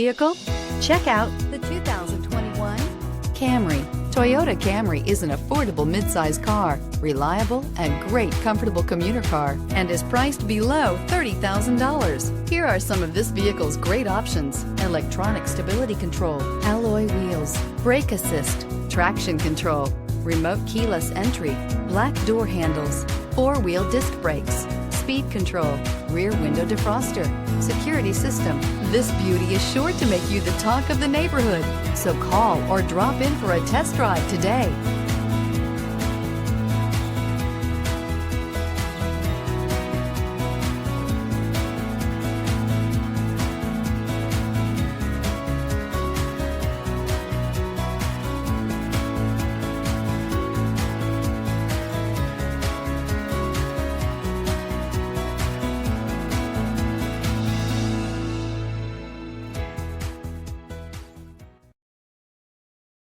vehicle? Check out the 2021 Camry. Toyota Camry is an affordable midsize car, reliable and great comfortable commuter car, and is priced below $30,000. Here are some of this vehicle's great options: electronic stability control, alloy wheels, brake assist, traction control, remote keyless entry, black door handles, four-wheel disc brakes, speed control, rear window defroster, security system. This beauty is sure to make you the talk of the neighborhood. So call or drop in for a test drive today.